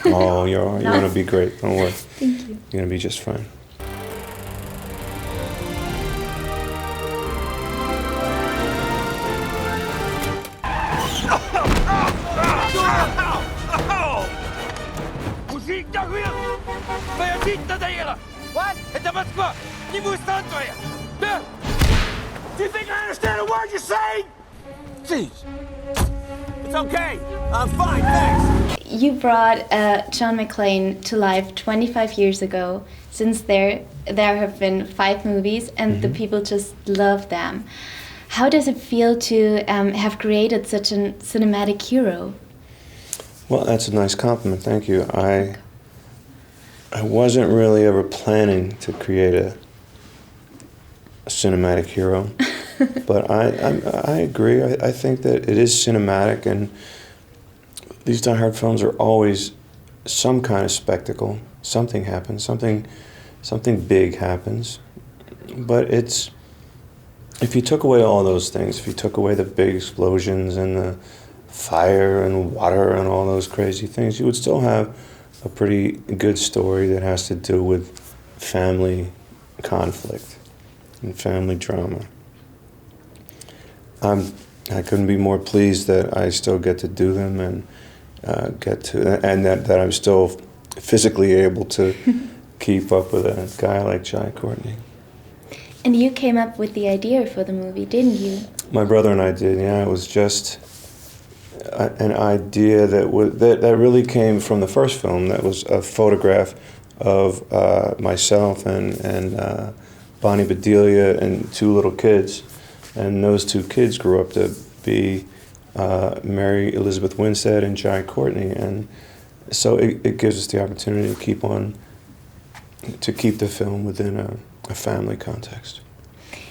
Oh, you're going to be great. Don't worry. Thank you. You're going to be just fine. What? Do you think I understand a word you're saying? Jeez. It's okay. I'm fine, thanks. You brought John McClane to life 25 years ago. Since there have been 5 movies, and the people just love them. How does it feel to have created such a cinematic hero? Well, that's a nice compliment. Thank you. I wasn't really ever planning to create a cinematic hero, but I agree. I think that it is cinematic, and these Die Hard films are always some kind of spectacle. Something happens. Something big happens. But if you took away all those things, if you took away the big explosions and the fire and water and all those crazy things, you would still have a pretty good story that has to do with family conflict and family drama. I couldn't be more pleased that I still get to do them and that I'm still physically able to keep up with a guy like Jai Courtney. And you came up with the idea for the movie, didn't you? My brother and I did. Yeah, it was just an idea that really came from the first film. That was a photograph of myself and Bonnie Bedelia and 2 little kids, and those 2 kids grew up to be Mary Elizabeth Winstead and Jai Courtney, and so it gives us the opportunity to keep the film within a family context.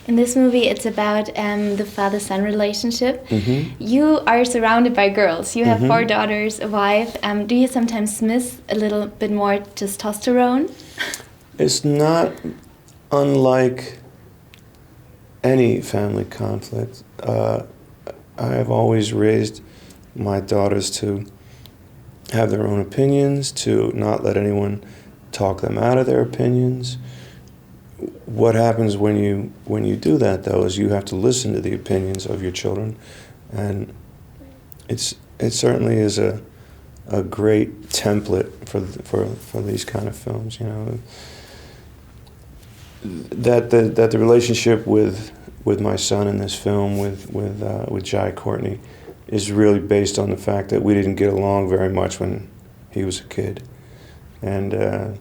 In this movie, it's about the father-son relationship. Mm-hmm. You are surrounded by girls. You have 4 daughters, a wife. Do you sometimes miss a little bit more testosterone? It's not unlike any family conflict. I have always raised my daughters to have their own opinions, to not let anyone talk them out of their opinions. What happens when you do that, though, is you have to listen to the opinions of your children, and it certainly is a great template for these kind of films. You know, that the relationship with my son in this film with Jai Courtney is really based on the fact that we didn't get along very much when he was a kid, and that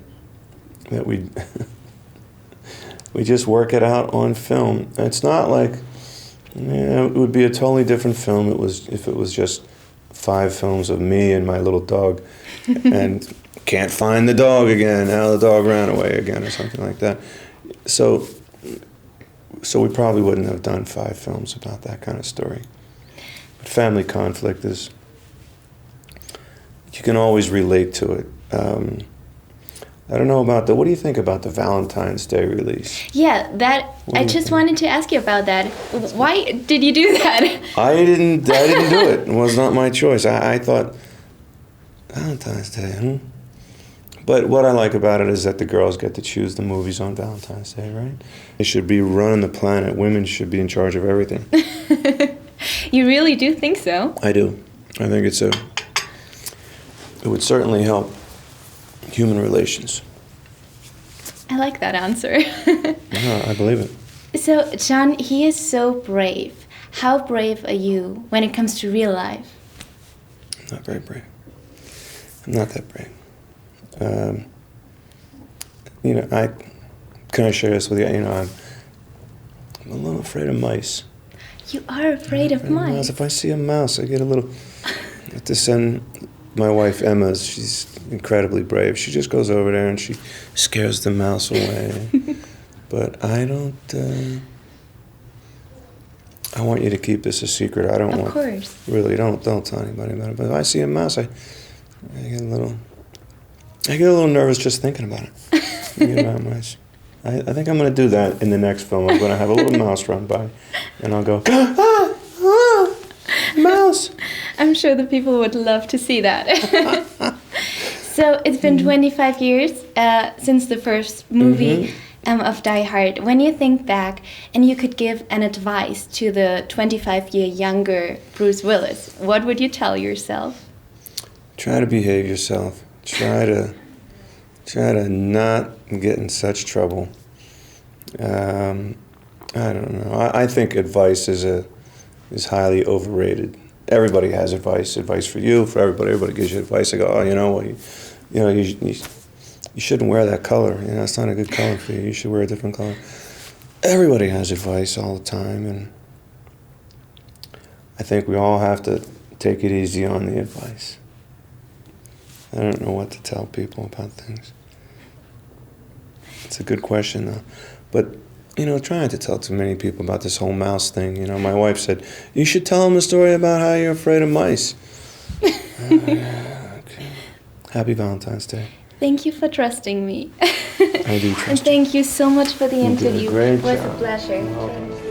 we just work it out on film. It's not like, it would be a totally different film if it was just 5 films of me and my little dog and can't find the dog again, now the dog ran away again or something like that. So we probably wouldn't have done 5 films about that kind of story. But family conflict is, you can always relate to it. I don't know about what do you think about the Valentine's Day release? Yeah, I just wanted to ask you about that. Why did you do that? I didn't do it. It was not my choice. I thought, Valentine's Day, But what I like about it is that the girls get to choose the movies on Valentine's Day, right? They should be running the planet. Women should be in charge of everything. You really do think so? I do. I think it would certainly help human relations. I like that answer. I believe it. So, John, he is so brave. How brave are you when it comes to real life? I'm not very brave. I'm not that brave. Can I share this with you? You know, I'm a little afraid of mice. You are afraid of mice? If I see a mouse, I get a little. I have to send my wife Emma. She's incredibly brave. She just goes over there and she scares the mouse away. But I don't. I want you to keep this a secret. I don't want. Of course. Really, don't tell anybody about it. But if I see a mouse, I get a little nervous just thinking about it. Thinking about mice. I think I'm going to do that in the next film. I'm going to have a little mouse run by, and I'll go, mouse! I'm sure the people would love to see that. So it's been 25 years since the first movie of Die Hard. When you think back and you could give an advice to the 25-year younger Bruce Willis, what would you tell yourself? Try to behave yourself. Try to not get in such trouble. I don't know. I think advice is highly overrated. Everybody has advice for you, for everybody. Everybody gives you advice. I go, oh, you shouldn't wear that color. It's not a good color for you. You should wear a different color. Everybody has advice all the time, and I think we all have to take it easy on the advice. I don't know what to tell people about things. It's a good question, though. But, trying to tell too many people about this whole mouse thing. My wife said, you should tell them a story about how you're afraid of mice. Okay. Happy Valentine's Day. Thank you for trusting me. I do trust you. And thank you so much for the interview. Great it was job. a pleasure. Welcome.